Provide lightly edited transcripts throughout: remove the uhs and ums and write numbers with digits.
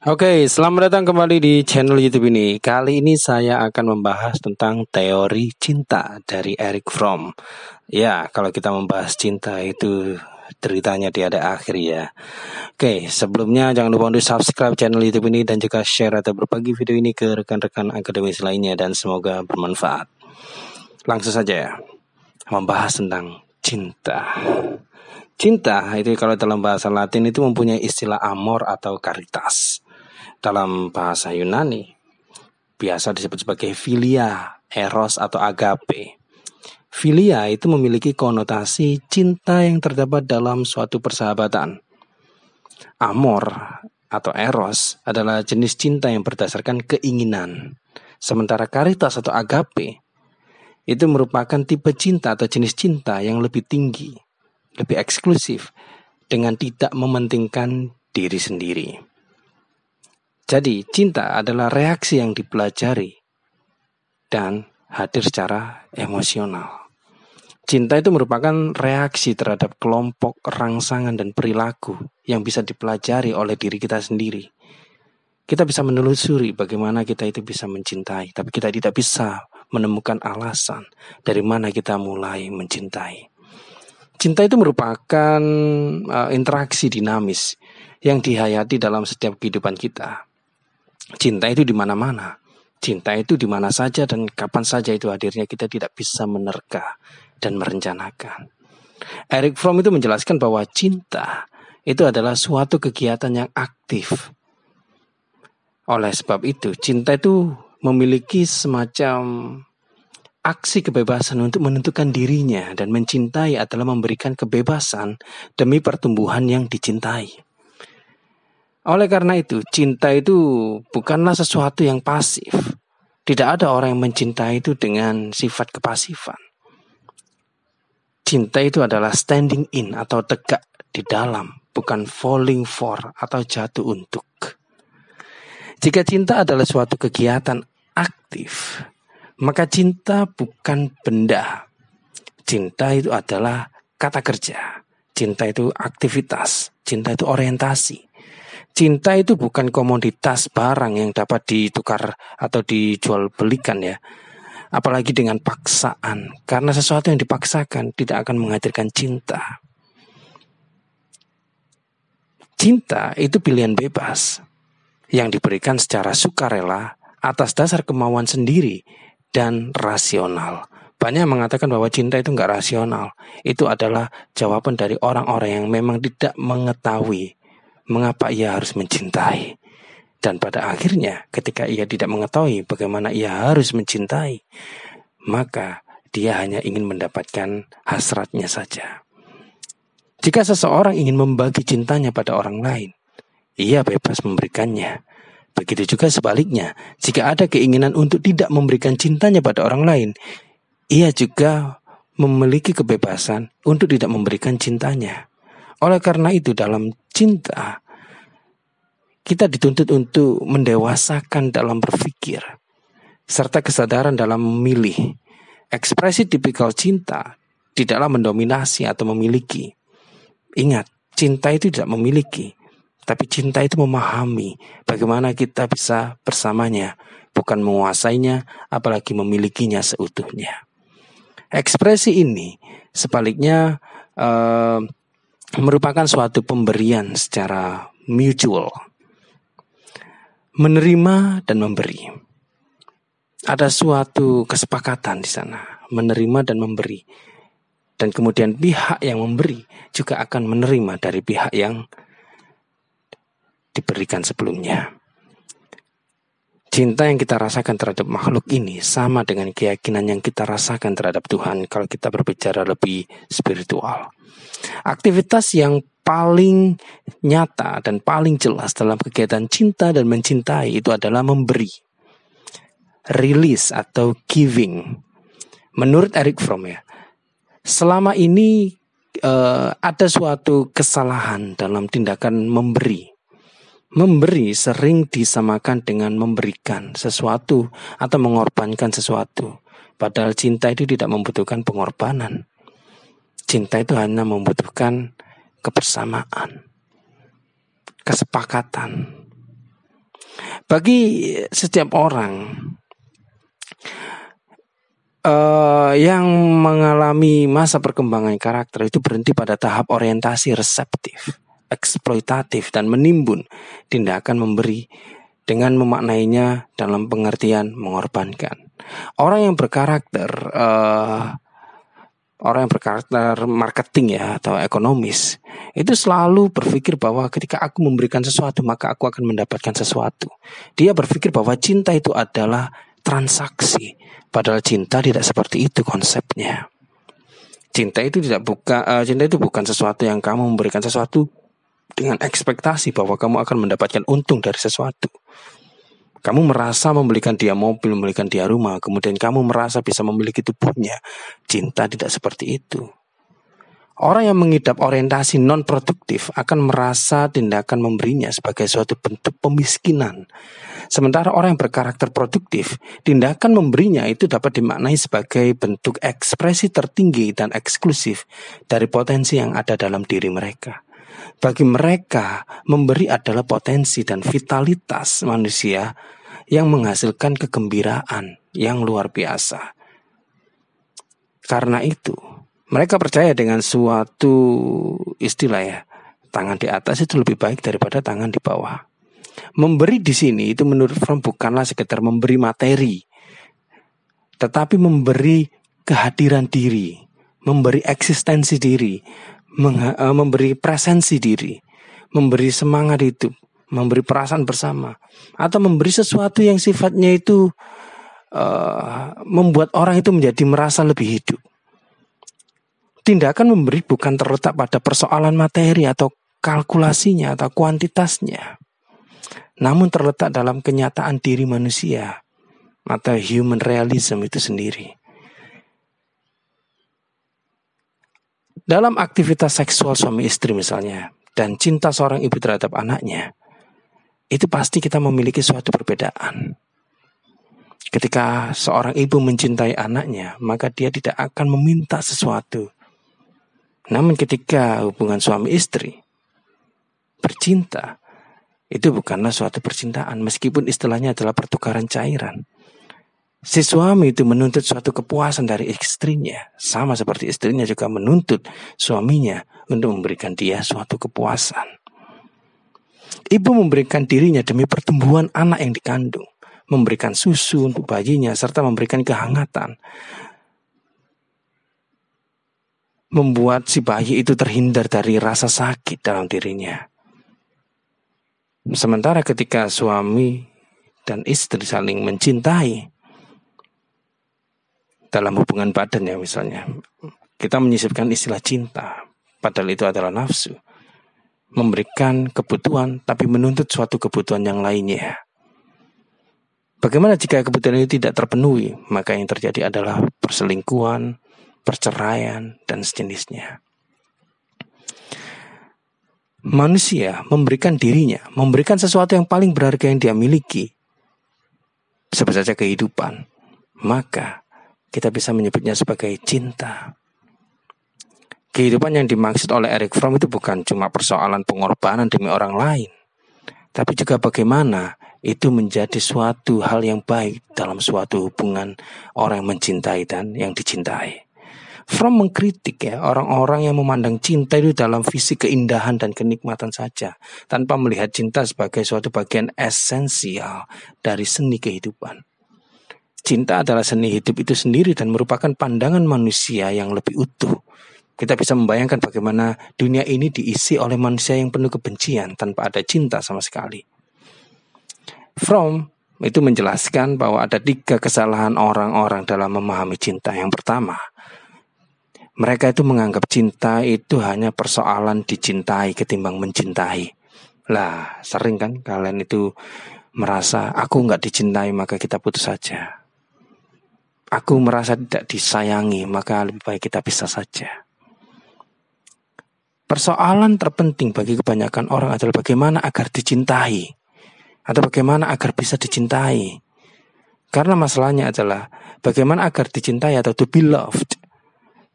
Oke, selamat datang kembali di channel YouTube ini. Kali ini saya akan membahas tentang teori cinta dari Erich Fromm. Ya, kalau kita membahas cinta itu ceritanya tiada akhir ya. Oke, sebelumnya jangan lupa untuk subscribe channel YouTube ini dan juga share atau berbagi video ini ke rekan-rekan akademis lainnya dan semoga bermanfaat. Langsung saja ya, membahas tentang cinta. Cinta itu kalau dalam bahasa Latin itu mempunyai istilah amor atau caritas. Dalam bahasa Yunani biasa disebut sebagai philia, eros atau agape. Philia itu memiliki konotasi cinta yang terdapat dalam suatu persahabatan. Amor atau eros adalah jenis cinta yang berdasarkan keinginan. Sementara caritas atau agape itu merupakan tipe cinta atau jenis cinta yang lebih tinggi, lebih eksklusif, dengan tidak mementingkan diri sendiri. Jadi, cinta adalah reaksi yang dipelajari dan hadir secara emosional. Cinta itu merupakan reaksi terhadap kelompok, rangsangan, dan perilaku yang bisa dipelajari oleh diri kita sendiri. Kita bisa menelusuri bagaimana kita itu bisa mencintai, tapi kita tidak bisa menemukan alasan dari mana kita mulai mencintai. Cinta itu merupakan interaksi dinamis yang dihayati dalam setiap kehidupan kita. Cinta itu di mana-mana. Cinta itu di mana saja dan kapan saja itu hadirnya, kita tidak bisa menerka dan merencanakan. Erich Fromm itu menjelaskan bahwa cinta itu adalah suatu kegiatan yang aktif. Oleh sebab itu, cinta itu memiliki semacam aksi kebebasan untuk menentukan dirinya, dan mencintai adalah memberikan kebebasan demi pertumbuhan yang dicintai. Oleh karena itu, cinta itu bukanlah sesuatu yang pasif. Tidak ada orang yang mencintai itu dengan sifat kepasifan. Cinta itu adalah standing in atau tegak di dalam, bukan falling for atau jatuh untuk. Jika cinta adalah suatu kegiatan aktif, maka cinta bukan benda. Cinta itu adalah kata kerja. Cinta itu aktivitas. Cinta itu orientasi. Cinta itu bukan komoditas barang yang dapat ditukar atau dijual belikan ya. Apalagi dengan paksaan. Karena sesuatu yang dipaksakan tidak akan menghadirkan cinta. Cinta itu pilihan bebas yang diberikan secara sukarela atas dasar kemauan sendiri dan rasional. Banyak yang mengatakan bahwa cinta itu enggak rasional. Itu adalah jawaban dari orang-orang yang memang tidak mengetahui mengapa ia harus mencintai. Dan pada akhirnya ketika ia tidak mengetahui bagaimana ia harus mencintai, maka dia hanya ingin mendapatkan hasratnya saja. Jika seseorang ingin membagi cintanya pada orang lain, ia bebas memberikannya. Begitu juga sebaliknya, jika ada keinginan untuk tidak memberikan cintanya pada orang lain, ia juga memiliki kebebasan untuk tidak memberikan cintanya. Oleh karena itu dalam cinta, kita dituntut untuk mendewasakan dalam berpikir, serta kesadaran dalam memilih. Ekspresi tipikal cinta tidaklah mendominasi atau memiliki. Ingat, cinta itu tidak memiliki, tapi cinta itu memahami bagaimana kita bisa bersamanya, bukan menguasainya, apalagi memilikinya seutuhnya. Ekspresi ini sebaliknya merupakan suatu pemberian secara mutual, menerima dan memberi. Ada suatu kesepakatan di sana, menerima dan memberi. Dan kemudian pihak yang memberi juga akan menerima dari pihak yang diberikan sebelumnya. Cinta yang kita rasakan terhadap makhluk ini sama dengan keyakinan yang kita rasakan terhadap Tuhan kalau kita berbicara lebih spiritual. Aktivitas yang paling nyata dan paling jelas dalam kegiatan cinta dan mencintai itu adalah memberi. Release atau giving. Menurut Erich Fromm ya, selama ini ada suatu kesalahan dalam tindakan memberi. Memberi sering disamakan dengan memberikan sesuatu atau mengorbankan sesuatu. Padahal cinta itu tidak membutuhkan pengorbanan. Cinta itu hanya membutuhkan kebersamaan, kesepakatan. Bagi setiap orang yang mengalami masa perkembangan karakter itu berhenti pada tahap orientasi reseptif, eksploitatif, dan menimbun tindakan memberi dengan memaknainya dalam pengertian mengorbankan. Orang yang berkarakter marketing ya atau ekonomis itu selalu berpikir bahwa ketika aku memberikan sesuatu maka aku akan mendapatkan sesuatu. Dia berpikir bahwa cinta itu adalah transaksi, padahal cinta tidak seperti itu konsepnya. Cinta itu bukan sesuatu yang kamu memberikan sesuatu dengan ekspektasi bahwa kamu akan mendapatkan untung dari sesuatu. Kamu merasa membelikan dia mobil, membelikan dia rumah, kemudian kamu merasa bisa memiliki tubuhnya. Cinta tidak seperti itu. Orang yang mengidap orientasi non-produktif akan merasa tindakan memberinya sebagai suatu bentuk pemiskinan. Sementara orang yang berkarakter produktif, tindakan memberinya itu dapat dimaknai sebagai bentuk ekspresi tertinggi dan eksklusif dari potensi yang ada dalam diri mereka. Bagi mereka, memberi adalah potensi dan vitalitas manusia yang menghasilkan kegembiraan yang luar biasa. Karena itu, mereka percaya dengan suatu istilah ya, tangan di atas itu lebih baik daripada tangan di bawah. Memberi di sini itu menurut Fromm bukanlah sekedar memberi materi, tetapi memberi kehadiran diri, memberi eksistensi diri, memberi presensi diri, memberi semangat hidup, memberi perasaan bersama, atau memberi sesuatu yang sifatnya itu membuat orang itu menjadi merasa lebih hidup. Tindakan memberi bukan terletak pada persoalan materi atau kalkulasinya atau kuantitasnya, namun terletak dalam kenyataan diri manusia atau human realism itu sendiri. Dalam aktivitas seksual suami istri misalnya, dan cinta seorang ibu terhadap anaknya, itu pasti kita memiliki suatu perbedaan. Ketika seorang ibu mencintai anaknya, maka dia tidak akan meminta sesuatu. Namun ketika hubungan suami istri bercinta, itu bukanlah suatu percintaan, meskipun istilahnya adalah pertukaran cairan. Si suami itu menuntut suatu kepuasan dari istrinya, sama seperti istrinya juga menuntut suaminya untuk memberikan dia suatu kepuasan. Ibu memberikan dirinya demi pertumbuhan anak yang dikandung, memberikan susu untuk bayinya, serta memberikan kehangatan, membuat si bayi itu terhindar dari rasa sakit dalam dirinya. Sementara ketika suami dan istri saling mencintai dalam hubungan badan ya misalnya, kita menyisipkan istilah cinta, padahal itu adalah nafsu. Memberikan kebutuhan tapi menuntut suatu kebutuhan yang lainnya. Bagaimana jika kebutuhan itu tidak terpenuhi? Maka yang terjadi adalah perselingkuhan, perceraian, dan sejenisnya. Manusia memberikan dirinya, memberikan sesuatu yang paling berharga yang dia miliki, sebut saja kehidupan, maka kita bisa menyebutnya sebagai cinta. Kehidupan yang dimaksud oleh Erich Fromm itu bukan cuma persoalan pengorbanan demi orang lain, tapi juga bagaimana itu menjadi suatu hal yang baik dalam suatu hubungan orang yang mencintai dan yang dicintai. Fromm mengkritik ya orang-orang yang memandang cinta itu dalam visi keindahan dan kenikmatan saja, tanpa melihat cinta sebagai suatu bagian esensial dari seni kehidupan. Cinta adalah seni hidup itu sendiri dan merupakan pandangan manusia yang lebih utuh. Kita bisa membayangkan bagaimana dunia ini diisi oleh manusia yang penuh kebencian tanpa ada cinta sama sekali. Fromm itu menjelaskan bahwa ada 3 kesalahan orang-orang dalam memahami cinta. Yang pertama, mereka itu menganggap cinta itu hanya persoalan dicintai ketimbang mencintai. Lah, sering kan kalian itu merasa aku nggak dicintai maka kita putus saja. Aku merasa tidak disayangi maka lebih baik kita pisah saja. Persoalan terpenting bagi kebanyakan orang adalah bagaimana agar dicintai atau bagaimana agar bisa dicintai. Karena masalahnya adalah bagaimana agar dicintai atau to be loved.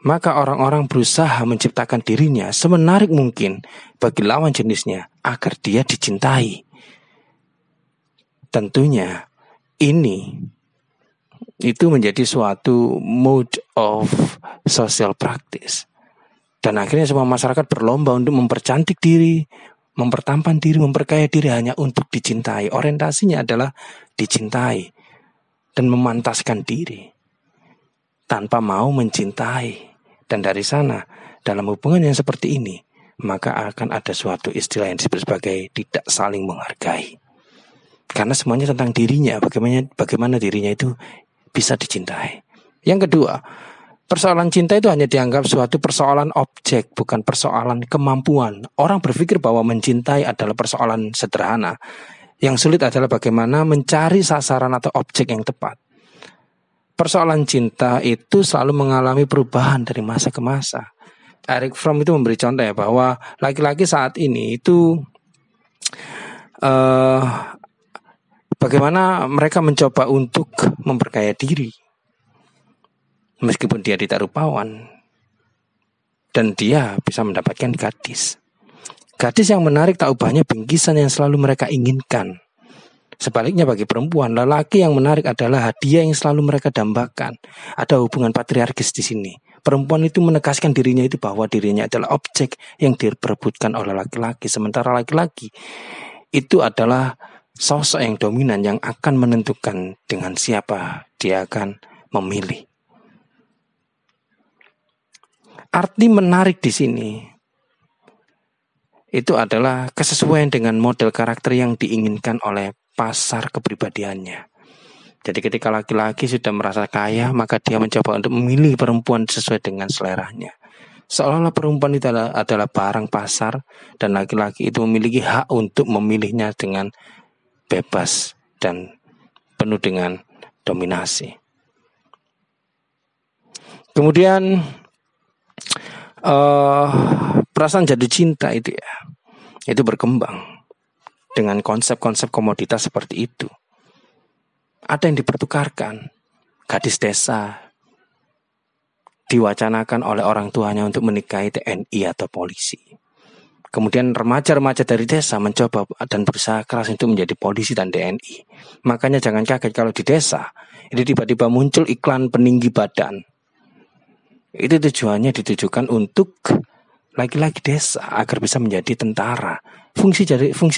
Maka orang-orang berusaha menciptakan dirinya semenarik mungkin bagi lawan jenisnya agar dia dicintai. tentunya ini itu menjadi suatu mode of social practice. Dan akhirnya semua masyarakat berlomba untuk mempercantik diri, mempertampan diri, memperkaya diri hanya untuk dicintai. Orientasinya adalah dicintai dan memantaskan diri tanpa mau mencintai. Dan dari sana, dalam hubungan yang seperti ini, maka akan ada suatu istilah yang disebut sebagai tidak saling menghargai. Karena semuanya tentang dirinya, bagaimana dirinya itu bisa dicintai. Yang kedua, persoalan cinta itu hanya dianggap suatu persoalan objek, bukan persoalan kemampuan. Orang berpikir bahwa mencintai adalah persoalan sederhana. Yang sulit adalah bagaimana mencari sasaran atau objek yang tepat. Persoalan cinta itu selalu mengalami perubahan dari masa ke masa. Erich Fromm itu memberi contoh ya, bahwa laki-laki saat ini itu bagaimana mereka mencoba untuk memperkaya diri, meskipun dia tidak rupawan, dan dia bisa mendapatkan gadis. Gadis yang menarik tak ubahnya bingkisan yang selalu mereka inginkan. Sebaliknya bagi perempuan, lelaki yang menarik adalah hadiah yang selalu mereka dambakan. Ada hubungan patriarkis di sini. Perempuan itu menegaskan dirinya itu bahwa dirinya adalah objek yang diperebutkan oleh laki-laki. Sementara laki-laki itu adalah sosok yang dominan yang akan menentukan dengan siapa dia akan memilih. Arti menarik di sini itu adalah kesesuaian dengan model karakter yang diinginkan oleh pasar kepribadiannya. Jadi ketika laki-laki sudah merasa kaya, maka dia mencoba untuk memilih perempuan sesuai dengan seleranya. Seolah-olah perempuan itu adalah barang pasar, dan laki-laki itu memiliki hak untuk memilihnya dengan bebas dan penuh dengan dominasi. Kemudian perasaan jatuh cinta itu berkembang dengan konsep-konsep komoditas seperti itu. Ada yang dipertukarkan. Gadis desa diwacanakan oleh orang tuanya untuk menikahi TNI atau polisi. Kemudian remaja-remaja dari desa mencoba dan berusaha keras untuk menjadi polisi dan TNI. Makanya jangan kaget kalau di desa ini tiba-tiba muncul iklan peninggi badan. Itu tujuannya ditujukan untuk laki-laki desa agar bisa menjadi tentara. Fungsi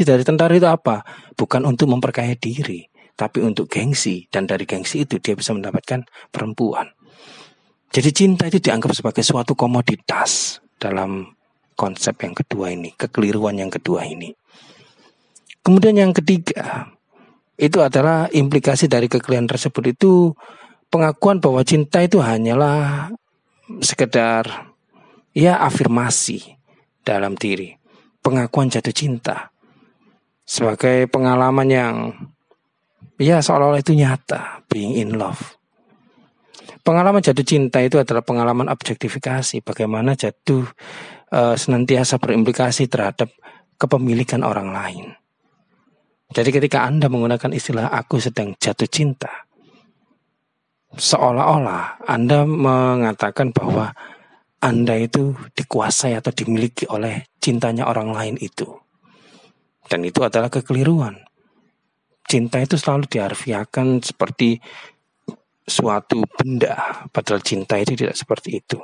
dari tentara itu apa? Bukan untuk memperkaya diri, tapi untuk gengsi. Dan dari gengsi itu dia bisa mendapatkan perempuan. Jadi cinta itu dianggap sebagai suatu komoditas dalam konsep yang kedua ini, kekeliruan yang kedua ini. Kemudian yang ketiga, itu adalah implikasi dari kekeliruan tersebut itu pengakuan bahwa cinta itu hanyalah sekedar afirmasi dalam diri. Pengakuan jatuh cinta sebagai pengalaman yang seolah-olah itu nyata, being in love. Pengalaman jatuh cinta itu adalah pengalaman objektifikasi, bagaimana jatuh senantiasa berimplikasi terhadap kepemilikan orang lain. Jadi ketika Anda menggunakan istilah aku sedang jatuh cinta, seolah-olah Anda mengatakan bahwa Anda itu dikuasai atau dimiliki oleh cintanya orang lain itu. Dan itu adalah kekeliruan. Cinta itu selalu diharfiahkan seperti suatu benda, padahal cinta itu tidak seperti itu.